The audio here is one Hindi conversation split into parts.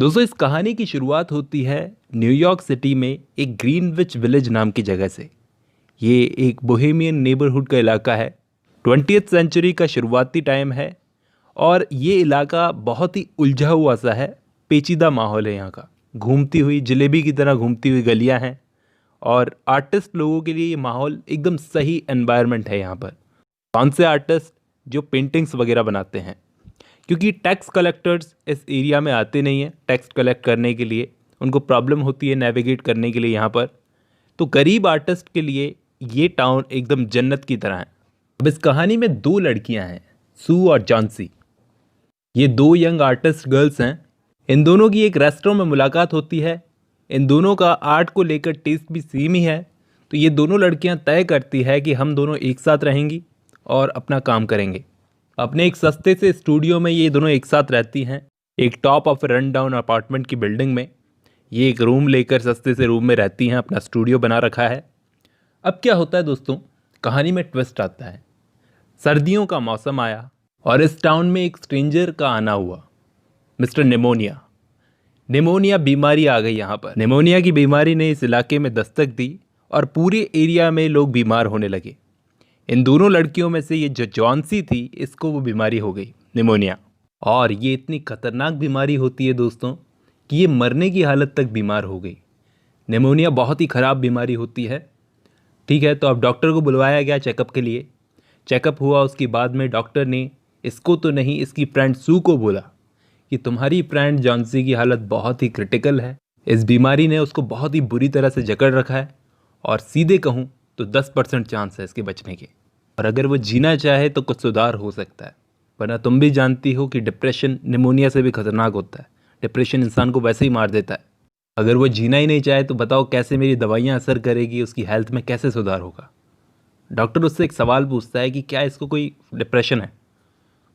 दोस्तों इस कहानी की शुरुआत होती है न्यूयॉर्क सिटी में एक ग्रीनविच विलेज नाम की जगह से। ये एक बोहेमियन नेबरहुड का इलाका है। 20th सेंचुरी का शुरुआती टाइम है और ये इलाका बहुत ही उलझा हुआ सा है। पेचीदा माहौल है यहाँ का। घूमती हुई जलेबी की तरह घूमती हुई गलियाँ हैं और आर्टिस्ट लोगों के लिए ये माहौल एकदम सही एनवायरनमेंट है यहाँ पर। कौन से आर्टिस्ट? जो पेंटिंग्स वगैरह बनाते हैं, क्योंकि टैक्स कलेक्टर्स इस एरिया में आते नहीं हैं टैक्स कलेक्ट करने के लिए। उनको प्रॉब्लम होती है नेविगेट करने के लिए यहाँ पर। तो गरीब आर्टिस्ट के लिए ये टाउन एकदम जन्नत की तरह है। अब इस कहानी में दो लड़कियाँ हैं, सू और जॉन्सी। ये दो यंग आर्टिस्ट गर्ल्स हैं। इन दोनों की एक रेस्टोरेंट में मुलाकात होती है। इन दोनों का आर्ट को लेकर टेस्ट भी सेम ही है। तो ये दोनों लड़कियां तय करती है कि हम दोनों एक साथ रहेंगी और अपना काम करेंगे। अपने एक सस्ते से स्टूडियो में ये दोनों एक साथ रहती हैं, एक top of run down apartment की बिल्डिंग में। ये एक रूम लेकर सस्ते से रूम में रहती हैं, अपना स्टूडियो बना रखा है। अब क्या होता है दोस्तों, कहानी में ट्विस्ट आता है। सर्दियों का मौसम आया और इस टाउन में एक स्ट्रेंजर का आना हुआ, मिस्टर निमोनिया। निमोनिया बीमारी आ गई यहाँ पर। निमोनिया की बीमारी ने इस इलाके में दस्तक दी और पूरे एरिया में लोग बीमार होने लगे। इन दोनों लड़कियों में से ये जो जॉन्सी थी, इसको वो बीमारी हो गई, निमोनिया। और ये इतनी खतरनाक बीमारी होती है दोस्तों कि ये मरने की हालत तक बीमार हो गई। निमोनिया बहुत ही ख़राब बीमारी होती है। ठीक है, तो अब डॉक्टर को बुलवाया गया चेकअप के लिए। चेकअप हुआ, उसके बाद में डॉक्टर ने इसको तो नहीं, इसकी फ्रेंड सू को बोला कि तुम्हारी फ्रेंड जॉन्सी की हालत बहुत ही क्रिटिकल है। इस बीमारी ने उसको बहुत ही बुरी तरह से जकड़ रखा है और सीधे कहूँ तो 10% चांस है इसके बचने के। और अगर वो जीना चाहे तो कुछ सुधार हो सकता है, वरना तुम भी जानती हो कि डिप्रेशन निमोनिया से भी खतरनाक होता है। डिप्रेशन इंसान को वैसे ही मार देता है। अगर वो जीना ही नहीं चाहे तो बताओ कैसे मेरी दवाइयाँ असर करेगी, उसकी हेल्थ में कैसे सुधार होगा। डॉक्टर उससे एक सवाल पूछता है कि क्या इसको कोई डिप्रेशन है,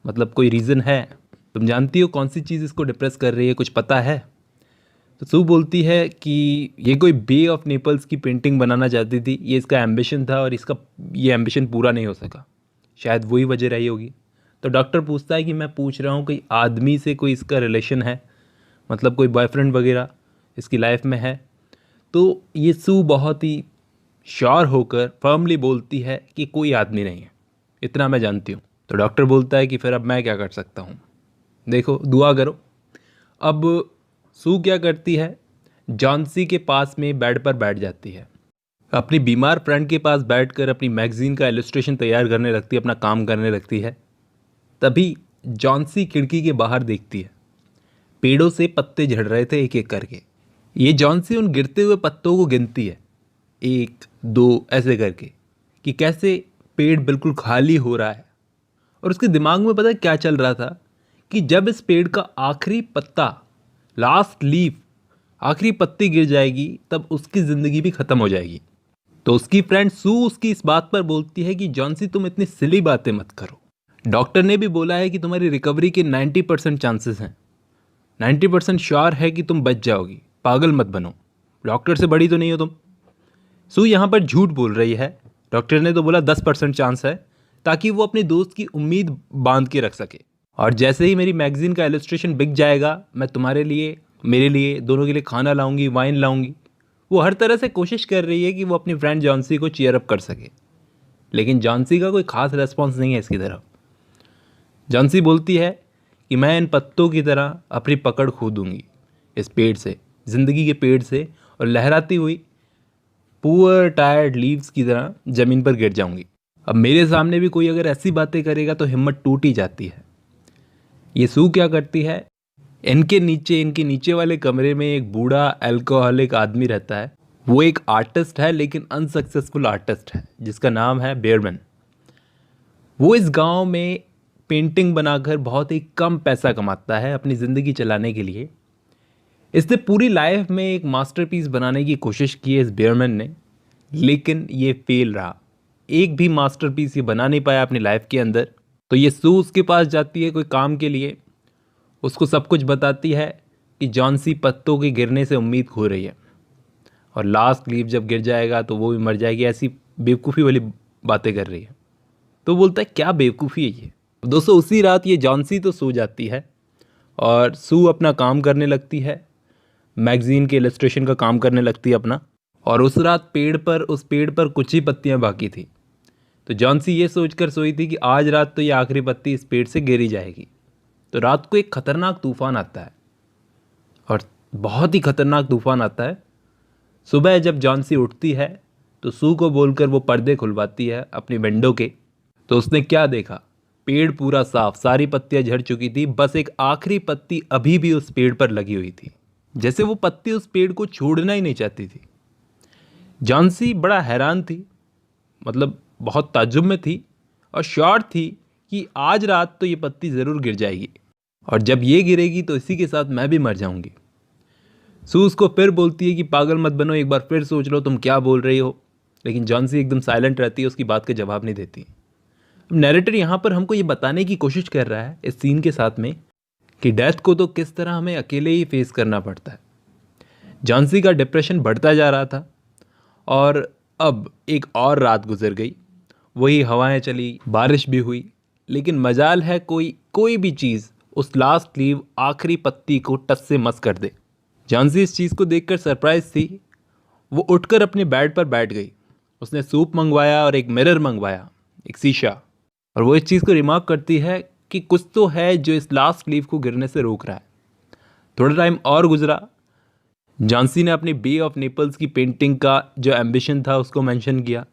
मतलब कोई रीज़न है, तुम जानती हो कौन सी चीज़ इसको डिप्रेस कर रही है, कुछ पता है? तो सू बोलती है कि ये कोई बे ऑफ नेपल्स की पेंटिंग बनाना चाहती थी, ये इसका एम्बिशन था और इसका ये एम्बिशन पूरा नहीं हो सका, शायद वही वजह रही होगी। तो डॉक्टर पूछता है कि मैं पूछ रहा हूँ कोई आदमी से कोई इसका रिलेशन है, मतलब कोई बॉयफ्रेंड वगैरह इसकी लाइफ में है? तो ये सू बहुत ही श्योर होकर फर्मली बोलती है कि कोई आदमी नहीं है, इतना मैं जानती हूँ। तो डॉक्टर बोलता है कि फिर अब मैं क्या कर सकता हूँ, देखो दुआ करो। अब सू क्या करती है, जॉन्सी के पास में बेड पर बैठ जाती है, अपनी बीमार फ्रेंड के पास बैठकर अपनी मैगजीन का इलस्ट्रेशन तैयार करने लगती है, अपना काम करने लगती है। तभी जॉन्सी खिड़की के बाहर देखती है, पेड़ों से पत्ते झड़ रहे थे एक एक करके। ये जॉन्सी उन गिरते हुए पत्तों को गिनती है, 1 2 ऐसे करके, कि कैसे पेड़ बिल्कुल खाली हो रहा है। और उसके दिमाग में पता है क्या चल रहा था कि जब इस पेड़ का आखिरी पत्ता, लास्ट लीफ, आखिरी पत्ती गिर जाएगी तब उसकी ज़िंदगी भी ख़त्म हो जाएगी। तो उसकी फ्रेंड सू उसकी इस बात पर बोलती है कि जॉन्सी तुम इतनी सिली बातें मत करो, डॉक्टर ने भी बोला है कि तुम्हारी रिकवरी के 90% चांसेस हैं, 90% श्योर है कि तुम बच जाओगी, पागल मत बनो, डॉक्टर से बड़ी तो नहीं हो तुम। सू यहाँ पर झूठ बोल रही है, डॉक्टर ने तो बोला 10% चांस है, ताकि वो अपने दोस्त की उम्मीद बांध के रख सके। और जैसे ही मेरी मैगजीन का इलस्ट्रेशन बिक जाएगा, मैं तुम्हारे लिए, मेरे लिए, दोनों के लिए खाना लाऊंगी, वाइन लाऊंगी। वो हर तरह से कोशिश कर रही है कि वो अपनी फ्रेंड जॉन्सी को चीयर अप कर सके, लेकिन जॉन्सी का कोई खास रेस्पॉन्स नहीं है इसकी तरफ। जॉन्सी बोलती है कि मैं इन पत्तों की तरह अपनी पकड़ खो दूंगी इस पेड़ से, ज़िंदगी के पेड़ से, और लहराती हुई पुअर टायर्ड लीव्स की तरह ज़मीन पर गिर जाऊंगी। अब मेरे सामने भी कोई अगर ऐसी बातें करेगा तो हिम्मत टूट ही जाती है। ये सू क्या करती है, इनके नीचे वाले कमरे में एक बूढ़ा अल्कोहलिक आदमी रहता है। वो एक आर्टिस्ट है, लेकिन अनसक्सेसफुल आर्टिस्ट है, जिसका नाम है बेयरमैन। वो इस गांव में पेंटिंग बनाकर बहुत ही कम पैसा कमाता है अपनी ज़िंदगी चलाने के लिए। इसने पूरी लाइफ में एक मास्टरपीस बनाने की कोशिश की है इस बेयरमैन ने, लेकिन ये फेल रहा। एक भी मास्टरपीस ये बना नहीं पाया अपनी लाइफ के अंदर। तो ये सू उसके पास जाती है कोई काम के लिए, उसको सब कुछ बताती है कि जॉन्सी पत्तों के गिरने से उम्मीद खो रही है और लास्ट लीफ जब गिर जाएगा तो वो भी मर जाएगी। ऐसी बेवकूफ़ी वाली बातें कर रही है। तो बोलता है क्या बेवकूफ़ी है ये। दोस्तों उसी रात ये जॉन्सी तो सो जाती है और सू अपना काम करने लगती है, मैगज़ीन के इलस्ट्रेशन का काम करने लगती है अपना। और उस रात उस पेड़ पर कुछ ही पत्तियां बाकी थी। तो जॉन्सी ये सोचकर सोई थी कि आज रात तो ये आखिरी पत्ती इस पेड़ से गिरी जाएगी। तो रात को एक खतरनाक तूफान आता है, और बहुत ही खतरनाक तूफान आता है। सुबह जब जॉन्सी उठती है तो सू को बोलकर वो पर्दे खुलवाती है अपनी विंडो के। तो उसने क्या देखा, पेड़ पूरा साफ, सारी पत्तियां झड़ चुकी थी, बस एक आखिरी पत्ती अभी भी उस पेड़ पर लगी हुई थी, जैसे वो पत्ती उस पेड़ को छोड़ना ही नहीं चाहती थी। जॉन्सी बड़ा हैरान थी, मतलब बहुत ताज्जुब में थी और श्योर थी कि आज रात तो ये पत्ती ज़रूर गिर जाएगी, और जब ये गिरेगी तो इसी के साथ मैं भी मर जाऊंगी। सू उसको फिर बोलती है कि पागल मत बनो, एक बार फिर सोच लो तुम क्या बोल रही हो। लेकिन जॉन्सी एकदम साइलेंट रहती है, उसकी बात का जवाब नहीं देती। नैरेटर यहाँ पर हमको ये बताने की कोशिश कर रहा है इस सीन के साथ में कि डेथ को तो किस तरह हमें अकेले ही फेस करना पड़ता है। जॉन्सी का डिप्रेशन बढ़ता जा रहा था, और अब एक और रात गुजर गई। वही हवाएं चली, बारिश भी हुई, लेकिन मजाल है कोई भी चीज़ उस लास्ट लीव आखिरी पत्ती को टस से मस कर दे। जॉन्सी इस चीज़ को देखकर सरप्राइज थी। वो उठकर अपने बेड पर बैठ गई। उसने सूप मंगवाया और एक मिरर मंगवाया, एक शीशा। और वो इस चीज़ को रिमार्क करती है कि कुछ तो है जो इस लास्ट लीव को गिरने से रोक रहा है। थोड़ा टाइम और गुजरा। जॉन्सी ने अपनी बे ऑफ नेपल्स की पेंटिंग का जो एम्बिशन था उसको मेंशन किया।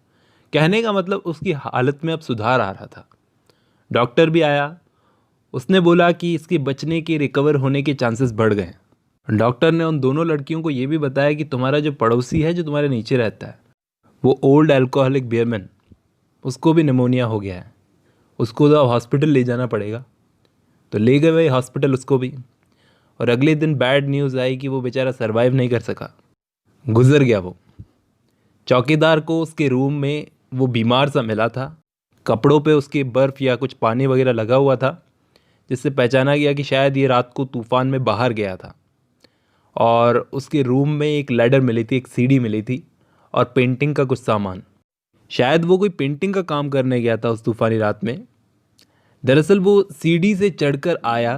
कहने का मतलब उसकी हालत में अब सुधार आ रहा था। डॉक्टर भी आया। उसने बोला कि इसके बचने के, रिकवर होने के चांसेस बढ़ गए। डॉक्टर ने उन दोनों लड़कियों को ये भी बताया कि तुम्हारा जो पड़ोसी है, जो तुम्हारे नीचे रहता है, वो ओल्ड अल्कोहलिक बियरमैन, उसको भी निमोनिया हो गया है, उसको तो हॉस्पिटल ले जाना पड़ेगा। तो ले गए वही हॉस्पिटल उसको भी। और अगले दिन बैड न्यूज़ आई कि वो बेचारा सरवाइव नहीं कर सका, गुजर गया वो। चौकीदार को उसके रूम में वो बीमार सा मिला था। कपड़ों पे उसके बर्फ़ या कुछ पानी वगैरह लगा हुआ था, जिससे पहचाना गया कि शायद ये रात को तूफ़ान में बाहर गया था। और उसके रूम में एक लैडर मिली थी, एक सीढ़ी मिली थी, और पेंटिंग का कुछ सामान। शायद वो कोई पेंटिंग का काम करने गया था उस तूफ़ानी रात में। दरअसल वो सीढ़ी से चढ़कर आया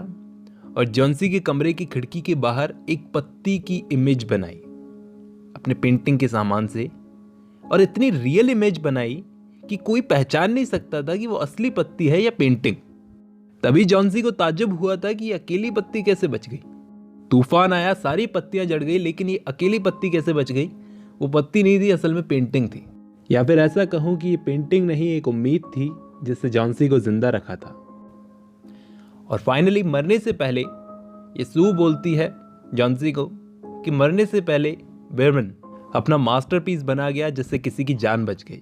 और जॉन्सी के कमरे की खिड़की के बाहर एक पत्ती की इमेज बनाई अपने पेंटिंग के सामान से, और इतनी रियल इमेज बनाई कि कोई पहचान नहीं सकता था कि वो असली पत्ती है या पेंटिंग। तभी जॉन्सी को ताज्जुब हुआ था कि ये अकेली पत्ती कैसे बच गई। तूफान आया, सारी पत्तियां जड़ गई, लेकिन ये अकेली पत्ती कैसे बच गई? वो पत्ती नहीं थी, असल में पेंटिंग थी। या फिर ऐसा कहूं कि ये पेंटिंग नहीं, एक उम्मीद थी जिससे जॉन्सी को जिंदा रखा था। और फाइनली मरने से पहले ये सू बोलती है जॉन्सी को कि मरने से पहले बियरमैन अपना मास्टरपीस बना गया, जिससे किसी की जान बच गई।